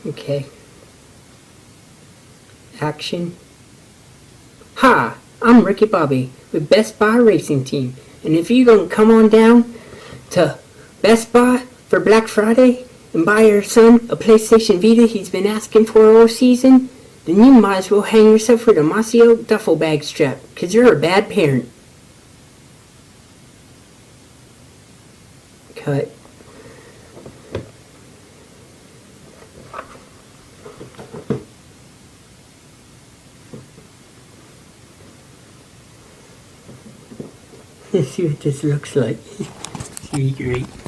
Okay. Action. Hi, I'm Ricky Bobby with Best Buy Racing Team. And if you're going to come on down to Best Buy for Black Friday and buy your son a PlayStation Vita he's been asking for all season, then you might as well hang yourself with a mossy oak duffel bag strap, because you're a bad parent. Cut. Let's see what this looks like. It's really great.